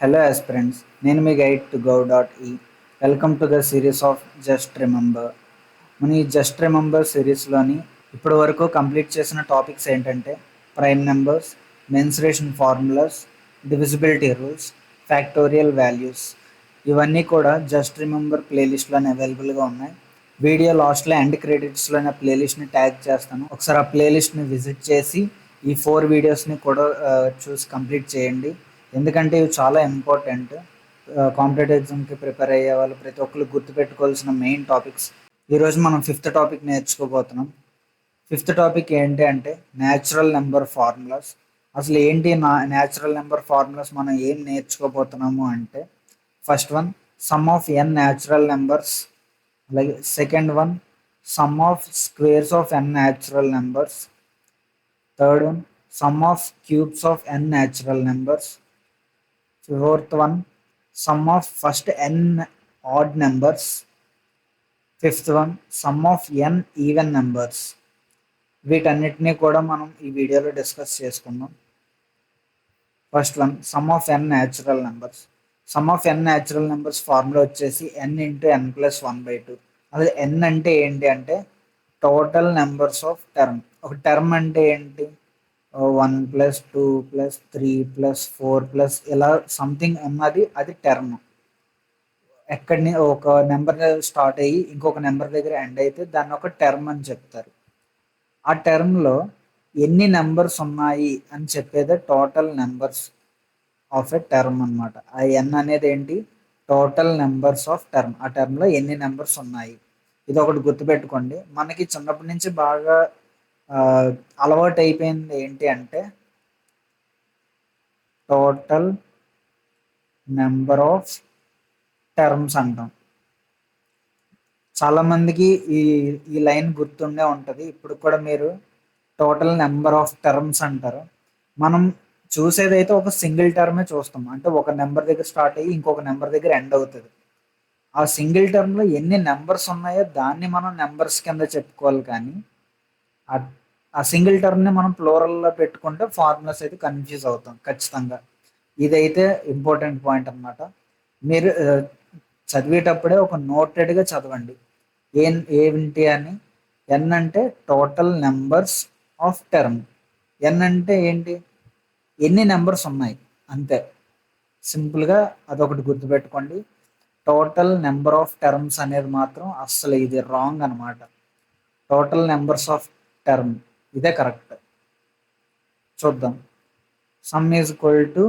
Hello aspirants, నేను మీ guide to గౌ.ఈ. Welcome to the series of just remember. మన ఈ జస్ట్ రిమెంబర్ సిరీస్లోని ఇప్పటి వరకు కంప్లీట్ చేసిన టాపిక్స్ ఏంటంటే prime numbers, mensuration formulas, divisibility rules, factorial values. ఇవన్నీ కూడా జస్ట్ రిమెంబర్ ప్లేలిస్ట్లోనే అవైలబుల్గా ఉన్నాయి. వీడియో లాస్ట్లో ఎండ్ క్రెడిట్స్లో నా ప్లేలిస్ట్ని ట్యాగ్ చేస్తాను. ఒకసారి ఆ ప్లేలిస్ట్ని విజిట్ చేసి ఈ 4 వీడియోస్ని కూడా చూసి కంప్లీట్ చేయండి. ఎందుకంటే ఇవి చాలా ఇంపార్టెంట్. కాంపిటేటివ్ ఎగ్జామ్కి ప్రిపేర్ అయ్యే వాళ్ళు ప్రతి ఒక్కరు గుర్తుపెట్టుకోవాల్సిన మెయిన్ టాపిక్స్. ఈరోజు మనం 5th టాపిక్ నేర్చుకోబోతున్నాం. 5th టాపిక్ ఏంటి అంటే న్యాచురల్ నెంబర్ ఫార్ములాస్. అసలు ఏంటి న్యాచురల్ నెంబర్ ఫార్ములాస్, మనం ఏం నేర్చుకోబోతున్నాము అంటే first one sum of N natural numbers, అలాగే second one sum of squares of N natural numbers, third one sum of cubes of N natural numbers, fourth one sum of first n odd numbers, fifth one sum of n even numbers. వీటన్నిటినీ కూడా మనం ఈ వీడియోలో discuss చేసుకుందాం. First one sum of N natural numbers. Sum of N natural numbers formula వచ్చేసి n into n plus 1/2. అదే n అంటే ఏంటి అంటే టోటల్ నెంబర్స్ ఆఫ్ టర్మ్. ఒక టర్మ్ అంటే ఏంటి, 1+2+3+4+ ఇలా సంథింగ్ ఉన్నది, అది టర్మ్. ఎక్కడిని ఒక నెంబర్ స్టార్ట్ అయ్యి ఇంకొక నెంబర్ దగ్గర ఎండ్ అయితే దాన్ని ఒక టర్మ్ అని చెప్తారు. ఆ టర్మ్లో ఎన్ని నెంబర్స్ ఉన్నాయి అని చెప్పేదే total numbers of a term అనమాట. ఆ ఎన్ అనేది ఏంటి, టోటల్ నెంబర్స్ ఆఫ్ టర్మ్. ఆ టర్మ్లో ఎన్ని నెంబర్స్ ఉన్నాయి, ఇది ఒకటి గుర్తుపెట్టుకోండి. మనకి చిన్నప్పటి నుంచి బాగా అలవాటు అయిపోయింది ఏంటి అంటే టోటల్ నెంబర్ ఆఫ్ టర్మ్స్ అంటాం. చాలా మందికి ఈ ఈ లైన్ గుర్తుండే ఉంటుంది. ఇప్పుడు కూడా మీరు టోటల్ నెంబర్ ఆఫ్ టర్మ్స్ అంటారు. మనం చూసేదైతే ఒక సింగిల్ టర్మే చూస్తాం, అంటే ఒక నెంబర్ దగ్గర స్టార్ట్ అయ్యి ఇంకొక నెంబర్ దగ్గర ఎండ్ అవుతుంది. ఆ సింగిల్ టర్మ్లో ఎన్ని నెంబర్స్ ఉన్నాయో దాన్ని మనం నెంబర్స్ కింద చెప్పుకోవాలి. కానీ ఆ సింగిల్ టర్మ్ని మనం ప్లూరల్లో పెట్టుకుంటే ఫార్ములాస్ అయితే కన్ఫ్యూజ్ అవుతాం ఖచ్చితంగా. ఇదైతే ఇంపార్టెంట్ పాయింట్ అనమాట. మీరు చదివేటప్పుడే ఒక నోటెడ్గా చదవండి. ఏంటి అని, ఎన్ అంటే టోటల్ నెంబర్స్ ఆఫ్ టర్మ్. ఎన్ అంటే ఏంటి, ఎన్ని నెంబర్స్ ఉన్నాయి అంతే. సింపుల్గా అదొకటి గుర్తుపెట్టుకోండి. టోటల్ నెంబర్ ఆఫ్ టర్మ్స్ అనేది మాత్రం అస్సలు ఇది రాంగ్ అనమాట. టోటల్ నెంబర్స్ ఆఫ్ టర్మ్ ఇదే కరెక్ట్. చూద్దాం. Some is equal to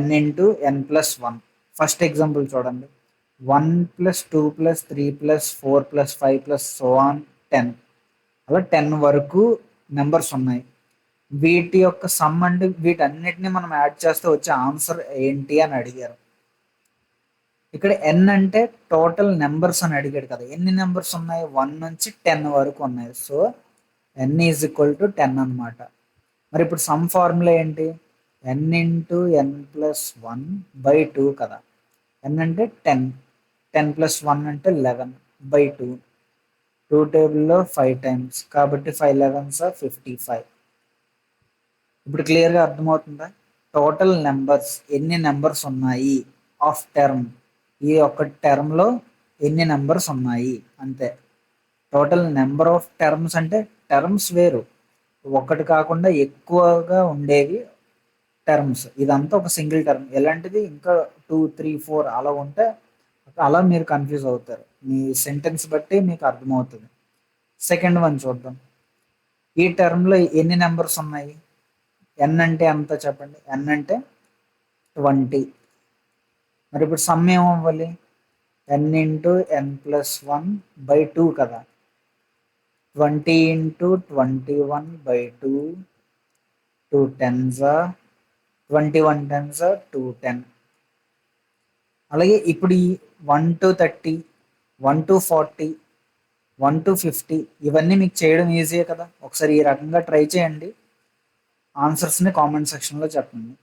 n into n plus 1. First example చూడండి. 1+2+3+4+5+10. అలా 10 వరకు నెంబర్స్ ఉన్నాయి. వీటి యొక్క సమ్ అంటే వీటన్నిటిని మనం యాడ్ చేస్తే వచ్చే ఆన్సర్ ఏంటి అని అడిగారు. ఇక్కడ n అంటే టోటల్ నెంబర్స్ అని అడిగాడు కదా, ఎన్ని నెంబర్స్ ఉన్నాయి, 1 నుంచి 10 వరకు ఉన్నాయి. So n is equal to 10 అనమాట. మరి ఇప్పుడు సమ్ ఫార్ములా ఏంటి, n ఇంటూ n ప్లస్ 1/2 కదా. n అంటే 10, 10 ప్లస్ 1 అంటే 11/2. 2 టేబుల్లో 5 టైమ్స్ కాబట్టి 5 11s 55. ఇప్పుడు క్లియర్గా అర్థమవుతుందా, టోటల్ నెంబర్స్ ఎన్ని నెంబర్స్ ఉన్నాయి ఆఫ్ టర్మ్. ఈ ఒక్క టర్మ్లో ఎన్ని నెంబర్స్ ఉన్నాయి అంతే. టోటల్ నెంబర్ ఆఫ్ టర్మ్స్ అంటే టర్మ్స్ వేరు, ఒకటి కాకుండా ఎక్కువగా ఉండేవి టర్మ్స్. ఇదంతా ఒక సింగిల్ టర్మ్. ఎలాంటిది ఇంకా 2 3 4 అలా ఉంటే అలా మీరు కన్ఫ్యూజ్ అవుతారు. మీ సెంటెన్స్ బట్టి మీకు అర్థమవుతుంది. సెకండ్ వన్ చూద్దాం. ఈ టర్మ్లో ఎన్ని నెంబర్స్ ఉన్నాయి, n అంటే ఎంత చెప్పండి, n అంటే 20. మరి ఇప్పుడు సమ్ ఏమవ్వాలి, n ఇంటూ n ప్లస్ 1/2 కదా. 20 ఇంటూ 21/2, 2 10s 21 10s 210. అలాగే ఇప్పుడు ఈ 1 to 30, 1 to 40, 1 to 50 ఇవన్నీ మీకు చేయడం ఈజీయే కదా. ఒకసారి ఈ రకంగా ట్రై చేయండి, ఆన్సర్స్ని కామెంట్ సెక్షన్లో చెప్పండి.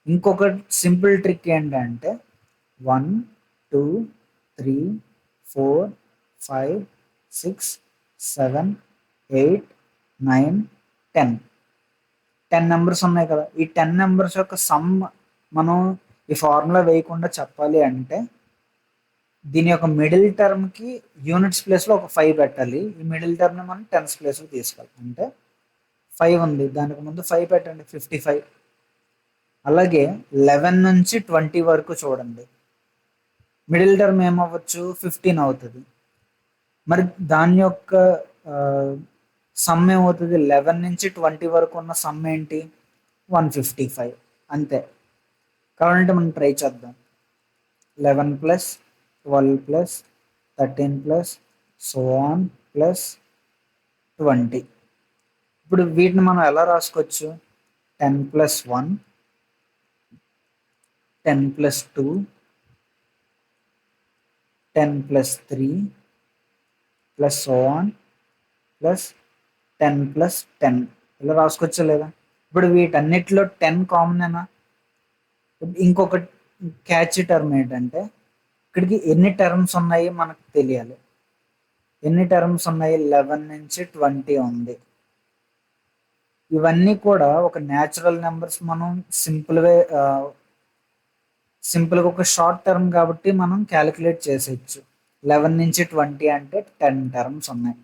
ఇంకొక సింపుల్ ట్రిక్ ఏంటంటే 1 2 3 4 5 6 7 8 9 10 నెంబర్స్ ఉన్నాయి కదా. ఈ 10 నెంబర్స్ యొక్క సమ్ మనం ఈ ఫార్ములా వేయకుండా చెప్పాలి అంటే దీని యొక్క మిడిల్ టర్మ్కి యూనిట్స్ ప్లేస్లో ఒక 5 పెట్టాలి. ఈ మిడిల్ టర్మ్ని మనం టెన్స్ ప్లేస్లో తీసుకెళ్ళాలి. అంటే 5 ఉంది, దానికి ముందు 5 పెట్టండి, 55. అలాగే 11 నుంచి 20 వరకు చూడండి, మిడిల్ టర్మ్ ఏమవ్వచ్చు, 15 అవుతుంది. మరి దాని యొక్క సమ్ ఏమవుతుంది, 11 నుంచి 20 వరకు ఉన్న సమ్ ఏంటి, 155. అంతే. కావాలంటే మనం ట్రై చేద్దాం. 11 plus 12 plus 13 plus so on plus 20. ఇప్పుడు వీటిని మనం ఎలా రాసుకోవచ్చు, 10 plus 1, 10 plus 2, 10 plus 3 plus so on plus 10 plus 10. ఇలా రాసుకోవచ్చా లేదా? ఇప్పుడు వీటన్నిటిలో 10 కామనేనా? ఇంకొక క్యాచ్ టర్మ్ ఏంటంటే ఇక్కడికి ఎన్ని టర్మ్స్ ఉన్నాయి మనకు తెలియాలి. ఎన్ని టర్మ్స్ ఉన్నాయి, 11 నుంచి 20 ఉంది. ఇవన్నీ కూడా ఒక న్యాచురల్ నెంబర్స్. మనం సింపుల్గా ఒక షార్ట్ టర్మ్ కాబట్టి మనం క్యాలిక్యులేట్ చేసేయచ్చు. 11 నుంచి 20 అంటే 10 టర్మ్స్ ఉన్నాయి.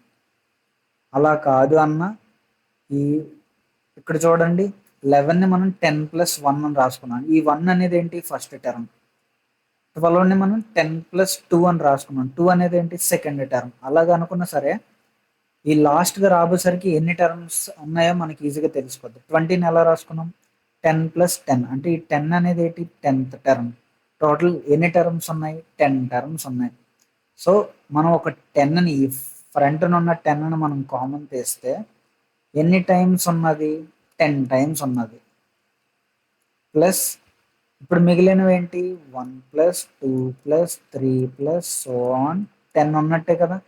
అలా కాదు అన్న, ఈ ఇక్కడ చూడండి, 11ని మనం 10 ప్లస్ 1 అని రాసుకున్నాం. ఈ 1 అనేది ఏంటి, ఫస్ట్ టర్మ్. 12ని మనం 10 ప్లస్ 2 అని రాసుకున్నాం. 2 అనేది ఏంటి, సెకండ్ టర్మ్. అలాగ అనుకున్నా సరే ఈ లాస్ట్గా రాబోసరికి ఎన్ని టర్మ్స్ ఉన్నాయో మనకి ఈజీగా తెలిసిపోద్ది. 20ని ఎలా రాసుకున్నాం, 10 ప్లస్ 10 అంటే ఈ 10 అనేది ఏంటి, 10th టర్మ్. టోటల్ ఎన్ని టర్మ్స్ ఉన్నాయి, 10 టర్మ్స్ ఉన్నాయి. సో మనం ఒక 10ని, ఈ ఫ్రంట్ ఉన్న 10ని మనం కామన్ తీస్తే ఎన్ని టైమ్స్ ఉన్నది, 10 టైమ్స్ ఉన్నది. ప్లస్ ఇప్పుడు మిగిలినవి ఏంటి, 1 plus 2 plus 3 plus so on 10 ఉన్నట్టే కదా.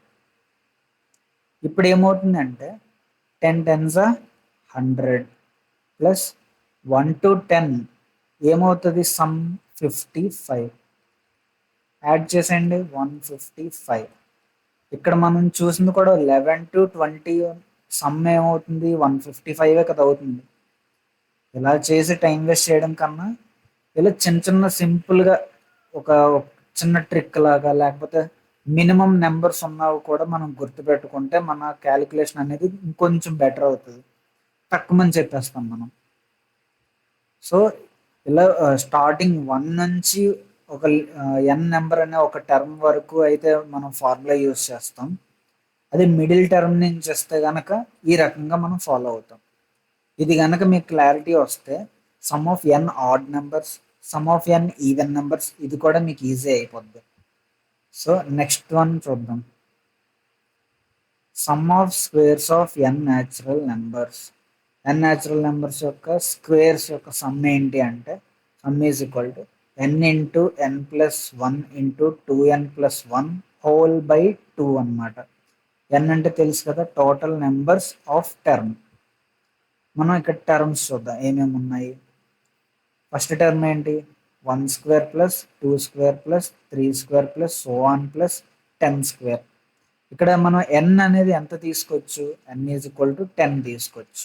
ఇప్పుడు ఏమవుతుందంటే 10 టెన్స్ 100 ప్లస్ 1 to 10 ఏమవుతుంది, సమ్ 55. యాడ్ చేసేయండి, 155. ఇక్కడ మనం చూసింది కూడా 11 to 20 సమ్ ఏమవుతుంది, 155 కదా అవుతుంది. ఇలా చేసి టైం వేస్ట్ చేయడం కన్నా ఇలా చిన్న చిన్న సింపుల్గా ఒక చిన్న ట్రిక్ లాగా, లేకపోతే మినిమం నెంబర్స్ ఉన్నవి కూడా మనం గుర్తుపెట్టుకుంటే మన క్యాలిక్యులేషన్ అనేది ఇంకొంచెం బెటర్ అవుతుంది. తక్కువని చెప్పేస్తాం మనం. సో ఇలా స్టార్టింగ్ 1 నుంచి ఒక ఎన్ నెంబర్ అనే ఒక టర్మ్ వరకు అయితే మనం ఫార్ములా యూస్ చేస్తాం. అదే మిడిల్ టర్మ్ నుంచి వస్తే గనక ఈ రకంగా మనం ఫాలో అవుతాం. ఇది గనక మీకు క్లారిటీ వస్తే sum of n odd numbers, sum of n even numbers, ఇది కూడా మీకు ఈజీ అయిపోద్ది. సో నెక్స్ట్ వన్ చూద్దాం. Sum of squares of N natural numbers. N natural numbers యొక్క స్క్వేర్స్ యొక్క సమ్ ఏంటి అంటే sum is equal to n into n plus 1 into 2n plus 1 whole by 2 అనమాట. ఎన్ అంటే తెలుసు కదా, టోటల్ నెంబర్స్ ఆఫ్ టర్మ్. మనం ఇక్కడ టర్మ్స్ చూద్దాం ఏమేమి ఉన్నాయి. ఫస్ట్ టర్మ్ ఏంటి, 1 square plus 2 square plus 3 square plus so on plus 10 square. ఇక్కడ మనం ఎన్ అనేది ఎంత తీసుకోవచ్చు, ఎన్ ఈజ్ ఈక్వల్ టు 10 తీసుకోవచ్చు,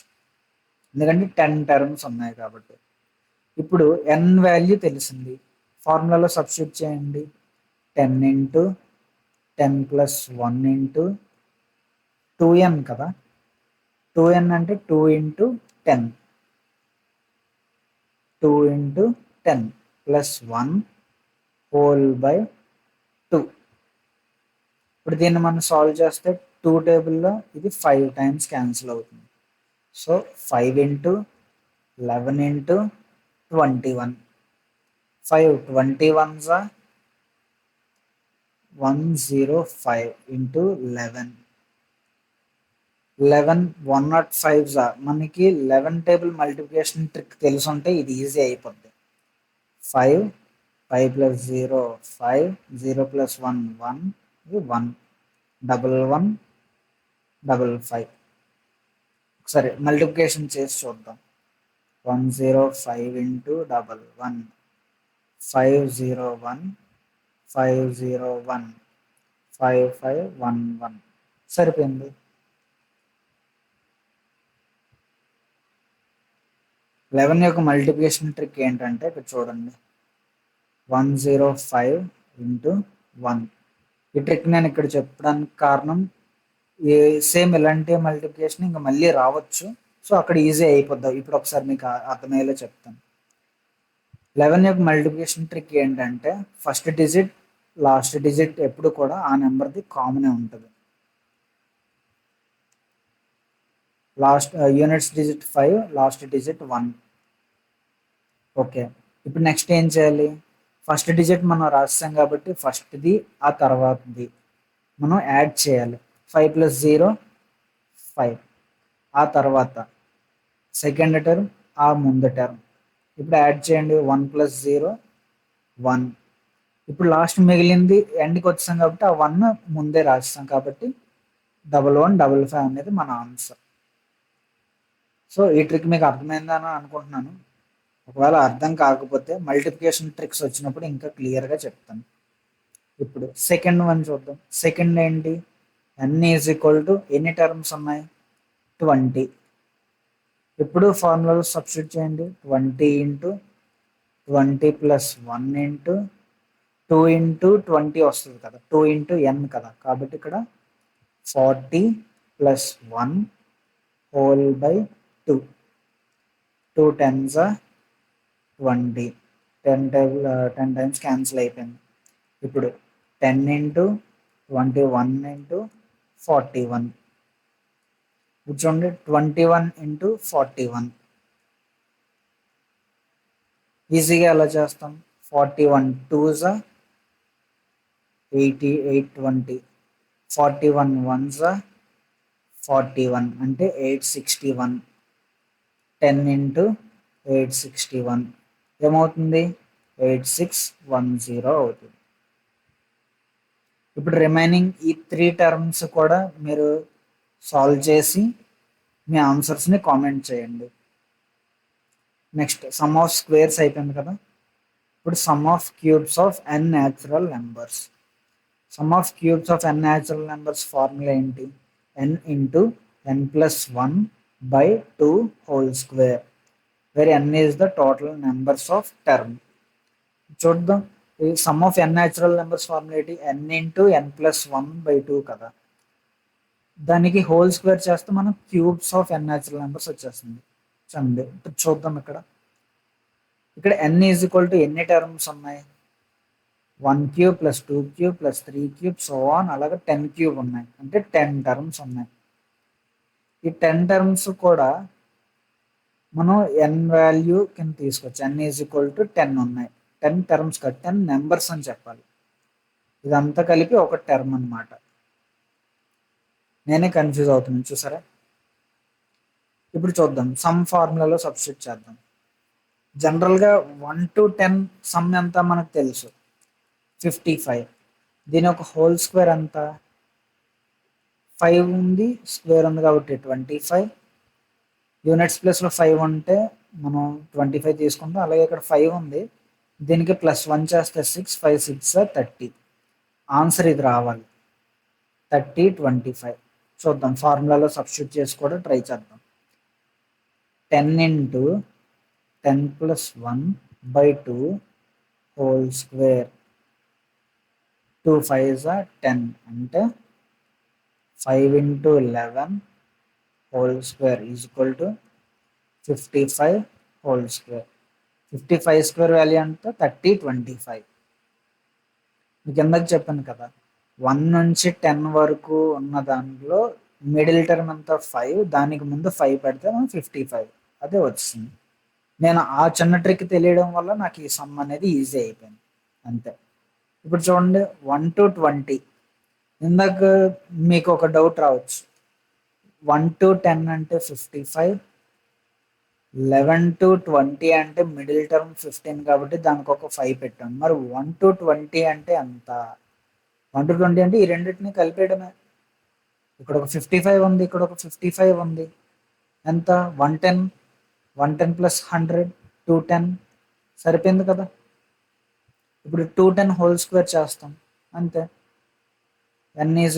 ఎందుకంటే 10 టర్మ్స్ ఉన్నాయి కాబట్టి. ఇప్పుడు ఎన్ వాల్యూ తెలిసింది, ఫార్ములాలో సబ్స్టిట్యూట్ చేయండి. 10 ఇంటూ 10 ప్లస్ 1 ఇంటూ 2n కదా. 2n అంటే 2 into 10, 2 into 10 plus 1 whole by 2. ఇప్పుడు దీన్ని మనం సాల్వ్ చేస్తే 2 టేబుల్లో ఇది 5 టైమ్స్ క్యాన్సిల్ అవుతుంది. So 5 into 11 into 21, 5 21s 105 into 11, 11 105s. మనకి 11 టేబుల్ మల్టిప్లికేషన్ ట్రిక్ తెలుసుంటే ఇది ఈజీ అయిపోద్ది. 5 5 ప్లస్ 0 5, 0 ప్లస్ 1 1, ఇది 1, 11 55. ఒకసారి మల్టిప్లికేషన్ చేసి చూద్దాం. 105 ఇంటూ 11, 501 501 5511. సరిపోయింది. 11 యొక్క మల్టిప్లికేషన్ ట్రిక్ ఏంటంటే ఇక్కడ చూడండి, 105 ఇంటూ 1. ఈ ట్రిక్ నేను ఇక్కడ చెప్పడానికి కారణం ఏ సేమ్ ఇలాంటి మల్టిప్లికేషన్ ఇంకా మళ్ళీ రావచ్చు. సో అక్కడ ఈజీ అయిపోద్దాం. ఇప్పుడు ఒకసారి మీకు అర్థమయ్యేలా చెప్తాను. 11 యొక్క మల్టిప్లికేషన్ ట్రిక్ ఏంటంటే ఫస్ట్ డిజిట్ లాస్ట్ డిజిట్ ఎప్పుడు కూడా ఆ నెంబర్ది కామనే ఉంటుంది. Last units digit 5, last digit 1. Okay, ఇప్పుడు నెక్స్ట్ ఏం చేయాలి? ఫస్ట్ డిజిట్ మనం రాస్తాం కాబట్టి ఫస్ట్ది ఆ తర్వాతది మనం యాడ్ చేయాలి. 5 + 0 5. ఆ తర్వాత సెకండ్ టర్మ్ ఆ ముందు టర్మ్ ఇప్పుడు యాడ్ చేయండి. 1 + 0 1. ఇప్పుడు లాస్ట్ మిగిలింది ఎండ్కి వచ్చాం కాబట్టి ఆ 1 ముందే రాస్తాం కాబట్టి 1115 అనేది మన ఆన్సర్. సో ఈ ట్రిక్ మీకు అర్థమైందని అనుకుంటున్నాను. ఒకవేళ అర్థం కాకపోతే మల్టిప్లికేషన్ ట్రిక్స్ వచ్చినప్పుడు ఇంకా క్లియర్గా చెప్తాను. ఇప్పుడు సెకండ్ వన్ చూద్దాం. సెకండ్ ఏంటి? n = ఎన్ని టర్మ్స్ ఉన్నాయి? 20. ఇప్పుడు ఫార్ములాలో సబ్స్టిట్యూట్ చేయండి. 20 ఇంటూ 20 + 1 ఇంటూ 2 ఇంటూ 20 వస్తుంది కదా, 2 ఇంటూ n కదా, కాబట్టి ఇక్కడ 40 + 1 whole by 2. 2 10s 20. 10 times cancel అయిపోయింది. ఇప్పుడు 10 ఇంటూ 21 ఇంటూ 41. ఇప్పుడు చూడండి 21 ఇంటూ 41 ఈజీగా ఎలా చేస్తాం? 41 2s 88 20. 41 1s 41 అంటే 861. 10 ఇంటూ 861 ఏమవుతుంది? 8610 అవుతుంది. ఇప్పుడు రిమైనింగ్ ఈ 3 టర్మ్స్ కూడా మీరు సాల్వ్ చేసి మీ ఆన్సర్స్ని కామెంట్ చేయండి. నెక్స్ట్ సమ్ ఆఫ్ స్క్వేర్స్ అయిపోయింది కదా. ఇప్పుడు sum of cubes of n natural numbers. Sum of cubes of n natural numbers formula ఏంటి? n into n + 1 by 2 whole square, where n is the total numbers of term. చూద్దాం. ఈ sum of n natural numbers formula ఏంటి? n into n + 1 by 2 కదా, దానికి whole square చేస్తే మనం cubes of n natural numbers వచ్చేస్తుంది. చూడండి ఇప్పుడు చూద్దాం. ఇక్కడ n = ఎన్ని టర్మ్స్ ఉన్నాయి? 1³ + 2³ + 3³ సో ఆన్ అలాగే 10³ ఉన్నాయి, అంటే 10 టర్మ్స్ ఉన్నాయి. ఈ 10 టర్మ్స్ కూడా మనం n వాల్యూ కింద తీసుకోవచ్చు. n = 10 ఉన్నాయి. 10 టర్మ్స్ కాదు, 10 నెంబర్స్ అని చెప్పాలి. ఇదంతా కలిపి ఒక టర్మ్ అన్నమాట. నేనే కన్ఫ్యూజ్ అవుతున్నాను చూసారా. ఇప్పుడు చూద్దాం. సమ్ ఫార్ములాలో సబ్స్టిట్యూట్ చేద్దాం. జనరల్గా 1 to 10 సమ్ ఎంత మనకు తెలుసు, 55. దీని ఒక హోల్ స్క్వేర్ ఎంత? 5 ఉంది, స్క్వేర్ ఉంది కాబట్టి 25. యూనిట్స్ ప్లేస్లో 5 ఉంటే మనం 25 తీసుకుంటాం. అలాగే ఇక్కడ 5 ఉంది, దీనికి +1 చేస్తే 6, 5 6 30. ఆన్సర్ ఇది రావాలి, 30 25. చూద్దాం, ఫార్ములాలో సబ్స్టిట్యూట్ చేసి కూడా ట్రై చేద్దాం. 10 into 10 + 1 by 2 whole square, 2 5s 10 అంటే 5 into 11 whole square is equal to 55 whole square. 55 square value అంటే 30 25. మీకు కిందకి చెప్పాను కదా, 1 నుంచి 10 వరకు ఉన్న దాంట్లో మిడిల్ టర్మ్ అంతా 5, దానికి ముందు 5 పెడితే మనం 55 అదే వచ్చింది. నేను ఆ చిన్న ట్రిక్ తెలియడం వల్ల నాకు ఈ సమ్ అనేది ఈజీ అయిపోయింది అంతే. ఇప్పుడు చూడండి 1 to 20. ఇందాక మీకు ఒక డౌట్ రావచ్చు, 1 to 10 అంటే 55, 11 to 20 అంటే మిడిల్ టర్మ్ 15 కాబట్టి దానికి ఒక 5 పెట్టాను. మరి 1 to 20 అంటే ఎంత? 1 to 20 అంటే ఈ రెండింటిని కలిపేయడమే. ఇక్కడ ఒక 55 ఉంది, ఇక్కడ ఒక 55 ఉంది, ఎంత? 110. 110 + 100 210 సరిపోయింది కదా. ఇప్పుడు 210 హోల్ స్క్వేర్ చేస్తాం అంతే. n =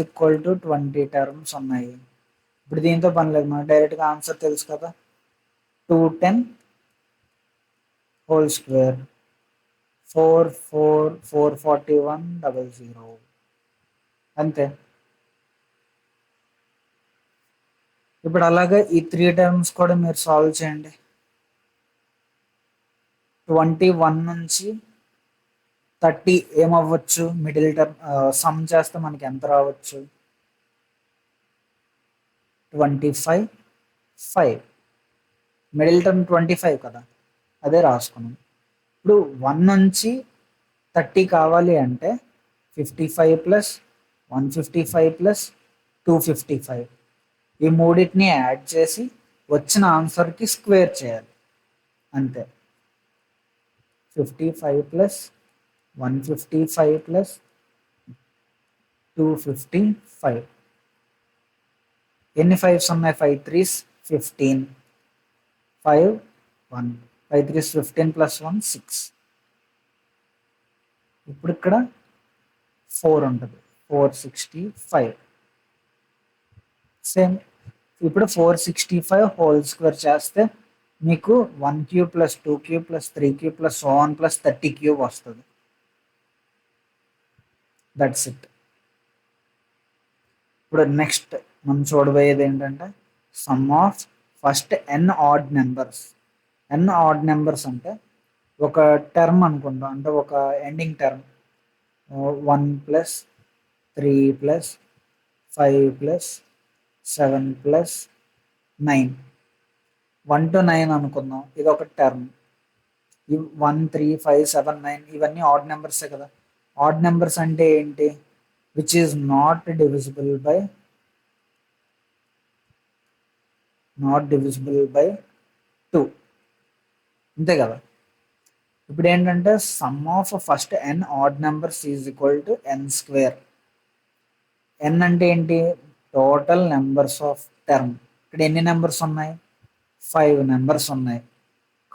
20 టర్మ్స్ ఉన్నాయి. ఇప్పుడు దీంతో పని లేదు, మనకు డైరెక్ట్గా ఆన్సర్ తెలుసు కదా, 210 హోల్ స్క్వేర్ 44100 అంతే. ఇప్పుడు అలాగే ఈ 3 టర్మ్స్ కూడా మీరు సాల్వ్ చేయండి. 21 నుంచి 30 ఏమవ్వచ్చు? మిడిల్ టర్మ్ సమ్ చేస్తే మనకి ఎంత రావచ్చు? 25 5. మిడిల్ టర్మ్ 25 కదా, అదే రాసుకున్నాం. ఇప్పుడు 1 నుంచి 30 కావాలి అంటే 55 ప్లస్ 155 ప్లస్ 255 ఈ మూడింటిని యాడ్ చేసి వచ్చిన ఆన్సర్కి స్క్వేర్ చేయాలి అంతే. 55 ప్లస్ 155 ప్లస్ 255. ఎన్ని ఫైవ్స్ ఉన్నాయి? 5 3s 15, 5 1, 5 3s 15 ప్లస్ 1 6. ఇప్పుడు ఇక్కడ 4 ఉంటుంది, 465. సేమ్ ఇప్పుడు 465 హోల్ స్క్వేర్ చేస్తే మీకు 1 cube plus 2 cube plus 3 cube plus 1 plus 30 cube వస్తుంది. That's it. ఇప్పుడు నెక్స్ట్ మనం చూడబోయేది ఏంటంటే sum of first N odd numbers. N odd numbers అంటే ఒక టర్మ్ అనుకుంటాం, అంటే ఒక ending term 1 plus 3 plus 5 plus 7 plus 9, 1 to 9 అనుకుందాం. ఇది ఒక టర్మ్. 1 3 5 7 9 ఇవన్నీ ఆడ్ నెంబర్సే కదా. ఆడ్ నెంబర్స్ అంటే ఏంటి? Which is not divisible by 2, అంతే కదా. ఇప్పుడు ఏంటంటే sum of first N odd numbers is equal to N square. N అంటే ఏంటి? Total numbers of term. ఇక్కడ ఎన్ని నెంబర్స్ ఉన్నాయి? 5 నెంబర్స్ ఉన్నాయి.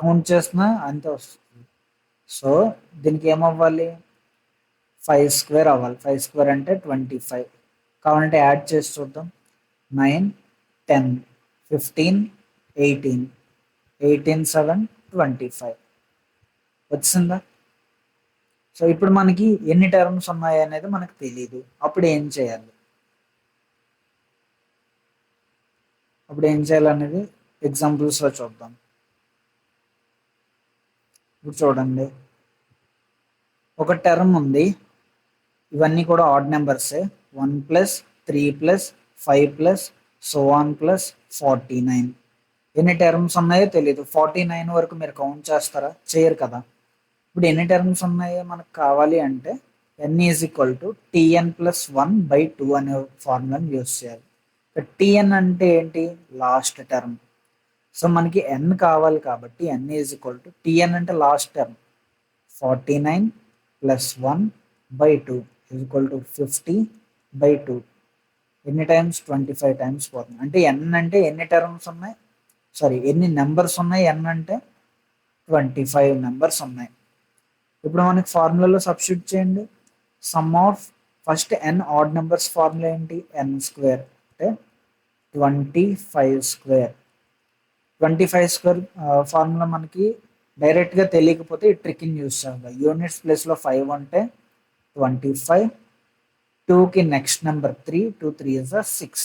కౌంట్ చేసినా అంతే వస్తుంది. సో దీనికి ఏమవ్వాలి? 5 స్క్వేర్ అవ్వాలి. 5 స్క్వేర్ అంటే 25. కావాలంటే యాడ్ చేసి చూద్దాం. 9 10 15 18 18 7 25 వచ్చిందా? సో ఇప్పుడు మనకి ఎన్ని టర్మ్స్ ఉన్నాయి అనేది మనకు తెలియదు. అప్పుడు ఏం చేయాలి? అనేది ఎగ్జాంపుల్స్లో చూద్దాం. ఇప్పుడు చూడండి, ఒక టర్మ్ ఉంది, ఇవన్నీ కూడా ఆడ్ నెంబర్సే. 1 plus 3 plus 5 plus so on plus 49. ఎన్ని టర్మ్స్ ఉన్నాయో తెలియదు. 49 వరకు మీరు కౌంట్ చేస్తారా? చేయరు కదా. ఇప్పుడు ఎన్ని టర్మ్స్ ఉన్నాయో మనకు కావాలి అంటే n is equal to TN plus 1/2 అనే ఫార్ములాని యూస్ చేయాలి. టిఎన్ అంటే ఏంటి? Last term. సో మనకి n కావాలి కాబట్టి n is equal to TN అంటే last term 49 plus 1/2 is equal to 50/2. ఎన్ని టైమ్స్? 25 టైమ్స్ పోతుంది. అంటే n అంటే ఎన్ని టర్మ్స్ ఉన్నాయి? సారీ, ఎన్ని నెంబర్స్ ఉన్నాయి? n అంటే 25 నెంబర్స్ ఉన్నాయి. ఇప్పుడు మనకి ఫార్ములాలో సబ్స్టిట్యూట్ చేయండి. Sum of first N odd numbers formula ఏంటి? ఎన్ స్క్వేర్ అంటే 25 స్క్వేర్. 25 స్క్వేర్ ఫార్ములా మనకి డైరెక్ట్గా తెలియకపోతే ఈ ట్రిక్ని యూస్ చేయాలి. యూనిట్స్ ప్లేస్లో 5 అంటే 25, 2కి నెక్స్ట్ నెంబర్ 3, 2 3 ఇస్ 6.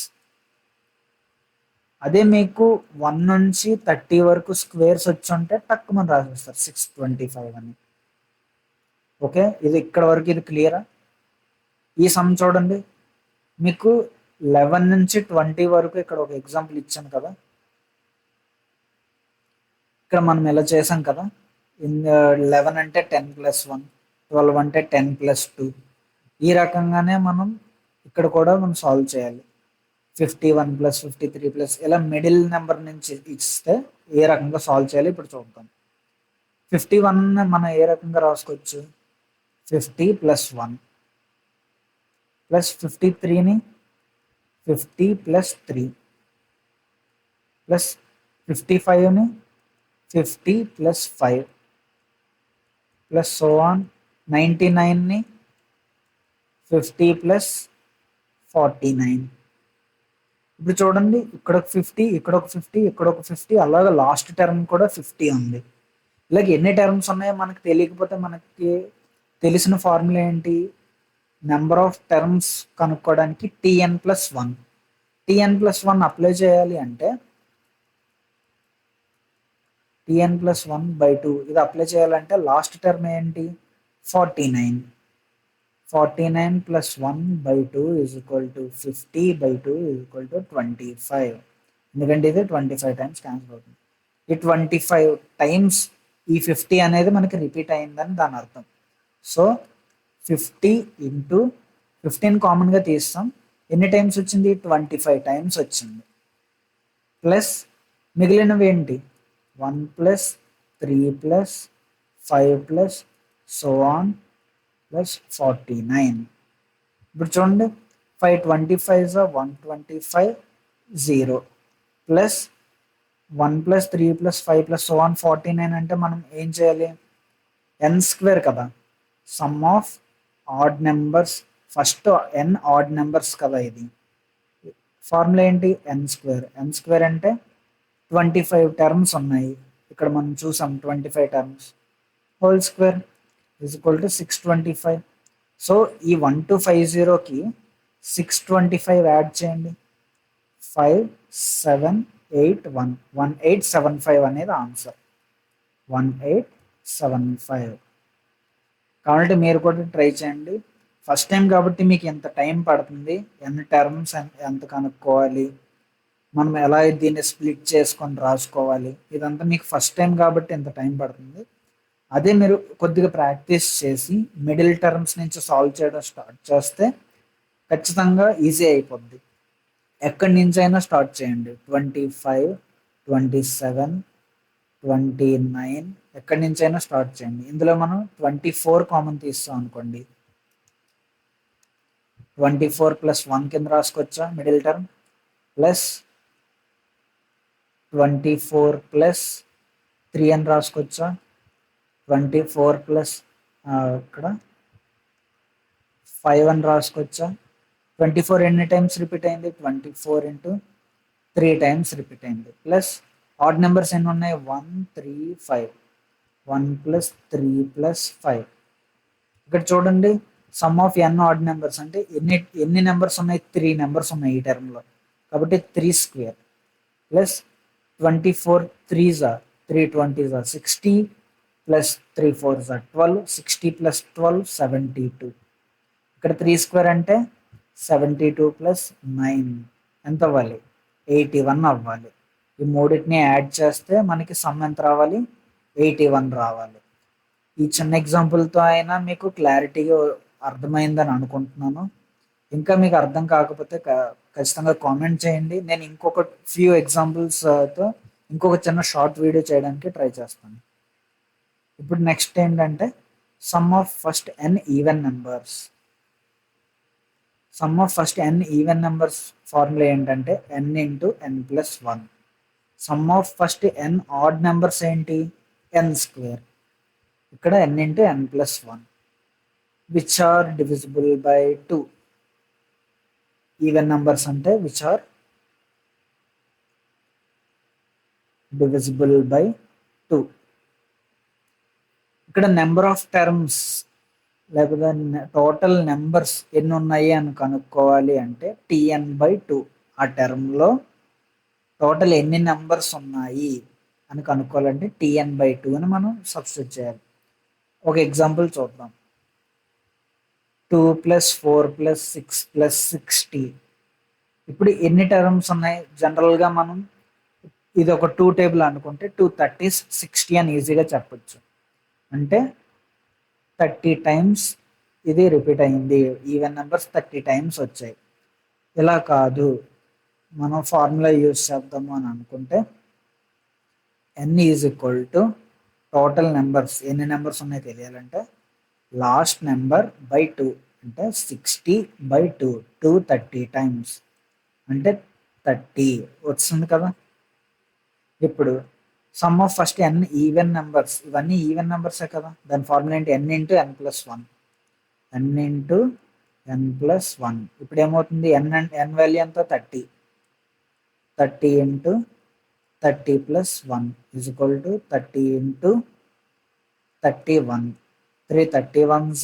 అదే మీకు 1 నుంచి 30 వరకు స్క్వేర్స్ వచ్చి ఉంటే టక్ మనం రాసేస్తారు 625 అని. ఓకే, ఇది ఇక్కడ వరకు ఇది క్లియరా? ఈ సమ్ చూడండి, మీకు 11 నుంచి 20 వరకు ఇక్కడ ఒక ఎగ్జాంపుల్ ఇచ్చాను కదా. ఇక్కడ మనం ఎలా చేసాం కదా. 11 అంటే 10 ప్లస్ 1, 12 అంటే 10 ప్లస్ 2. ఈ రకంగానే మనం ఇక్కడ కూడా మనం సాల్వ్ చేయాలి. 51 ప్లస్ 53 ప్లస్ ఇలా మిడిల్ నెంబర్ నుంచి ఇస్తే ఏ రకంగా సాల్వ్ చేయాలి ఇప్పుడు చూద్దాం. 51 మనం ఏ రకంగా రాసుకోవచ్చు? 50 ప్లస్ 1 ప్లస్ 53ని 50 ప్లస్ 3 ప్లస్ 55ని 50 ప్లస్ 5 ప్లస్ సో ఆన్ 99ని 50 ప్లస్ 49. ఇప్పుడు చూడండి, ఇక్కడ ఒక 50, ఇక్కడ ఒక 50, ఇక్కడ ఒక 50, అలాగే లాస్ట్ టర్మ్ కూడా 50 ఉంది. ఇలాగ ఎన్ని టర్మ్స్ ఉన్నాయో మనకు తెలియకపోతే మనకి తెలిసిన ఫార్ములా ఏంటి? నెంబర్ ఆఫ్ టర్మ్స్ కనుక్కోవడానికి tn+1. tn+1 అప్లై చేయాలి అంటే tn+1/2 ఇది అప్లై చేయాలంటే లాస్ట్ టర్మ్ ఏంటి? 49. 49 plus 1/2 is equal to 50/2 is equal to 25. ఎందుకంటే ఇది 25 టైమ్స్ క్యాన్సిల్ అవుతుంది. ఈ 25 టైమ్స్ ఈ 50 అనేది మనకి రిపీట్ అయిందని దాని అర్థం. సో 50 ఇంటూ 15 కామన్గా తీస్తాం. ఎన్ని టైమ్స్ వచ్చింది? 25 టైమ్స్ వచ్చింది. ప్లస్ మిగిలినవి ఏంటి? 1 plus 3 plus 5 plus so on plus 49. ఇప్పుడు చూడండి 525 125 0 plus 1 plus 3 plus 5 plus so on 49 అంటే మనం ఏం చేయాలి? n స్క్వేర్ కదా, some of odd numbers. First n odd numbers కదా, ఇది ఫార్ములా ఏంటి? n స్క్వేర్ అంటే 25 టర్మ్స్ ఉన్నాయి, ఇక్కడ మనం చూసాం 25 terms, whole square is equal to 625. So ఈ 1250కి 625 యాడ్ చేయండి. 5781 1875 అనేది ఆన్సర్. 1875. కాబట్టి మీరు కూడా ట్రై చేయండి. ఫస్ట్ టైం కాబట్టి మీకు ఎంత టైం పడుతుంది, ఎన్ని టర్మ్స్ ఎంత కనుక్కోవాలి, మనం ఎలా దీన్ని స్ప్లిట్ చేసుకొని రాసుకోవాలి, ఇదంతా మీకు ఫస్ట్ టైం కాబట్టి ఎంత టైం పడుతుంది. అదే మీరు కొద్దిగా ప్రాక్టీస్ చేసి మిడిల్ టర్మ్స్ నుంచి సాల్వ్ చేయడం స్టార్ట్ చేస్తే ఖచ్చితంగా ఈజీ అయిపోద్ది. ఎక్కడి నుంచి అయినా స్టార్ట్ చేయండి. 25 27 29 ఎక్కడి నుంచి అయినా స్టార్ట్ చేయండి. ఇందులో మనం 24 కామన్ తీస్తాం అనుకోండి, 24 ప్లస్ 1 కింద రాసుకోవచ్చా మిడిల్ టర్మ్, ప్లస్ 24 ప్లస్ 3 అని రాసుకోవచ్చా, 24 ప్లస్ ఇక్కడ 5 అని రాసుకోవచ్చా. 24 ఎన్ని టైమ్స్ రిపీట్ అయింది? 24 ఇంటూ 3 టైమ్స్ రిపీట్ అయింది. ప్లస్ ఆడ్ నెంబర్స్ ఎన్ని ఉన్నాయి? 1 3 5. 1 ప్లస్ 3 ప్లస్ 5. ఇక్కడ చూడండి some of n odd numbers అంటే ఎన్ని నెంబర్స్ ఉన్నాయి? 3 నెంబర్స్ ఉన్నాయి ఈ టర్మ్లో, కాబట్టి 3 square plus 24 3s 320s 60 plus 3 4s 12 60 plus 12 72. ఇక్కడ 3 స్క్వేర్ అంటే 72 ప్లస్ 9 ఎంత అవ్వాలి? 81 అవ్వాలి. ఈ మూడింటిని యాడ్ చేస్తే మనకి సమ్ ఎంత రావాలి? 81 రావాలి. ఈ చిన్న ఎగ్జాంపుల్తో అయినా మీకు క్లారిటీగా అర్థమైందని అనుకుంటున్నాను. ఇంకా మీకు అర్థం కాకపోతే ఖచ్చితంగా కామెంట్ చేయండి. నేను ఇంకొక ఫ్యూ ఎగ్జాంపుల్స్తో ఇంకొక చిన్న షార్ట్ వీడియో చేయడానికి ట్రై చేస్తాను. ఇప్పుడు నెక్స్ట్ ఏంటంటే sum of first n even numbers. Sum of first n even numbers formula ఏంటంటే n into n+1. Sum of first n odd numbers ఏంటి? n square. ఇక్కడ n into n+1 which are divisible by 2. Even numbers అంటే which are divisible by 2. ఇక్కడ number of terms లేకపోతే total numbers ఎన్ని ఉన్నాయి అని కనుక్కోవాలి అంటే tn/2. ఆ టర్మ్లో టోటల్ ఎన్ని నెంబర్స్ ఉన్నాయి అని కనుక్కోవాలంటే tn/2 అని మనం సబ్స్టిట్యూట్ చేయాలి. ఒక ఎగ్జాంపుల్ చూద్దాం. 2 + 4 + 6 + 60. ఇప్పుడు ఎన్ని టర్మ్స్ ఉన్నాయి? జనరల్గా మనం ఇది ఒక 2 టేబుల్ అనుకుంటే 2 30s 60 అని ఈజీగా చెప్పొచ్చు. అంటే 30 టైమ్స్ ఇది రిపీట్ అయింది. ఈవెన్ నెంబర్స్ 30 టైమ్స్ వచ్చాయి. ఇలా కాదు, మనం ఫార్ములా యూజ్ చేద్దాము అని అనుకుంటే n is equal to total numbers ఎన్ని నెంబర్స్ ఉన్నాయో తెలియాలంటే లాస్ట్ నెంబర్ బై 2 అంటే 60/2. 2 30 టైమ్స్ అంటే 30 వస్తుంది కదా. ఇప్పుడు sum of first n even numbers, ఇవన్నీ ఈవెన్ నెంబర్సే కదా, దాని ఫార్ములా ఏంటి? n into n+1. n into n+1. ఇప్పుడు ఏమవుతుంది? n వాల్యూ ఎంత? 30. 30 into 30 + 1 is equal to 30 into 31. 3 31s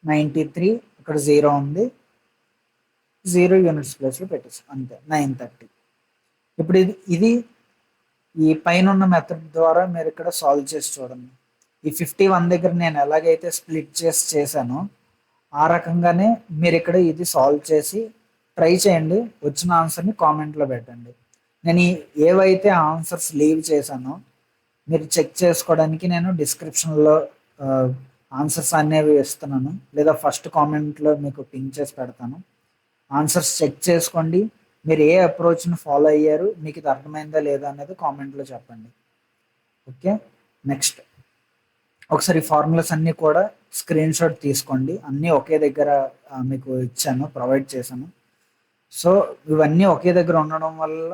93. ఇక్కడ 0 ఉంది. 0 యూనిట్స్ ప్లేస్లో పెట్టేసాం అంతే. 930. ఇప్పుడు ఇది ఈ పైన ఉన్న మెథడ్ ద్వారా మీరు ఇక్కడ సాల్వ్ చేసి చూడండి. ఈ 51 దగ్గర నేను ఎలాగైతే స్ప్లిట్ చేసి చేశానో ఆ రకంగానే మీరు ఇక్కడ ఇది సాల్వ్ చేసి ట్రై చేయండి. వచ్చిన ఆన్సర్ని కామెంట్లో పెట్టండి. నేను ఏవైతే ఆన్సర్స్ లీవ్ చేశానో మీరు చెక్ చేసుకోవడానికి నేను డిస్క్రిప్షన్లో ఆన్సర్స్ అనేవి ఇస్తున్నాను, లేదా ఫస్ట్ కామెంట్లో మీకు పింక్ చేసి పెడతాను. ఆన్సర్స్ చెక్ చేసుకోండి. మీరు ఏ అప్రోచ్ని ఫాలో అయ్యారు, మీకు ఇది అర్థమైందా లేదా అనేది కామెంట్లో చెప్పండి. ఓకే, నెక్స్ట్ ఒకసారి ఫార్ములాస్ అన్నీ కూడా స్క్రీన్ షాట్ తీసుకోండి. అన్నీ ఒకే దగ్గర మీకు ఇచ్చాను, ప్రొవైడ్ చేశాను. సో ఇవన్నీ ఒకే దగ్గర ఉండడం వల్ల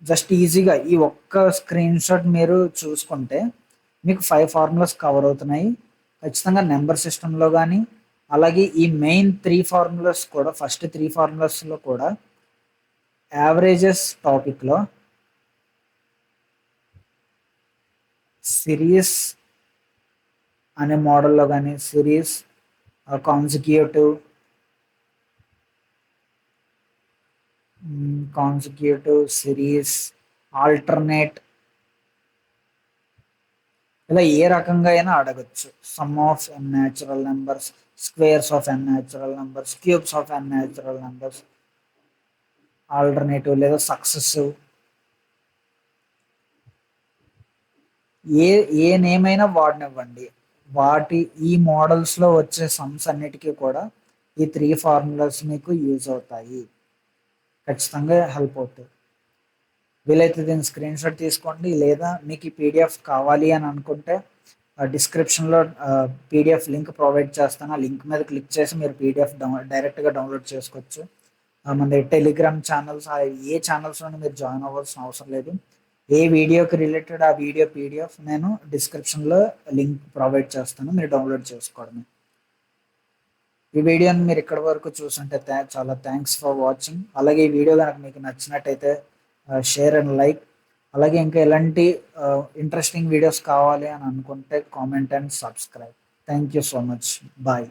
జస్ట్ ఈజీగా ఈ ఒక్క స్క్రీన్ షాట్ మీరు చూసుకుంటే మీకు 5 ఫార్ములాస్ కవర్ అవుతున్నాయి. ఖచ్చితంగా నెంబర్ సిస్టంలో కానీ, అలాగే ఈ మెయిన్ 3 ఫార్ములాస్ కూడా, ఫస్ట్ 3 ఫార్ములాస్లో కూడా యావరేజెస్ టాపిక్లో సిరీస్ అనే మోడల్లో కానీ, సిరీస్, కాన్సిక్యూటివ్, సిరీస్, ఆల్టర్నేట్, ఇలా ఏ రకంగా అయినా అడగచ్చు. Sum of N natural numbers, squares of N natural numbers, cubes of N natural numbers, alternative లేదా సక్సెసివ్, ఏ నేమ్ అయినా వాడినివ్వండి. ఈ మోడల్స్లో వచ్చే సమ్స్ అన్నిటికీ కూడా ఈ 3 ఫార్ములాస్ మీకు యూజ్ అవుతాయి, ఖచ్చితంగా హెల్ప్ అవుతాయి. వీలైతే దీన్ని స్క్రీన్ షాట్ తీసుకోండి, లేదా మీకు ఈ పీడిఎఫ్ కావాలి అని అనుకుంటే డిస్క్రిప్షన్లో పీడిఎఫ్ లింక్ ప్రొవైడ్ చేస్తాను. ఆ లింక్ మీద క్లిక్ చేసి మీరు పీడిఎఫ్ డైరెక్ట్గా డౌన్లోడ్ చేసుకోవచ్చు. మన టెలిగ్రామ్ ఛానల్స్, ఏ ఛానల్స్లోనే మీరు జాయిన్ అవ్వాల్సిన అవసరం లేదు. ఏ వీడియోకి రిలేటెడ్ ఆ వీడియో పీడిఎఫ్ నేను డిస్క్రిప్షన్లో లింక్ ప్రొవైడ్ చేస్తాను, మీరు డౌన్లోడ్ చేసుకోవడమే. ఈ వీడియోని మీరు ఇక్కడి వరకు చూసుంటే చాలా థ్యాంక్స్ ఫర్ వాచింగ్. అలాగే ఈ వీడియో కనుక మీకు నచ్చినట్టయితే షేర్ అండ్ లైక్. అలాగే ఇంకా ఎలాంటి ఇంట్రెస్టింగ్ వీడియోస్ కావాలి అని అనుకుంటే comment and subscribe. Thank you so much. Bye.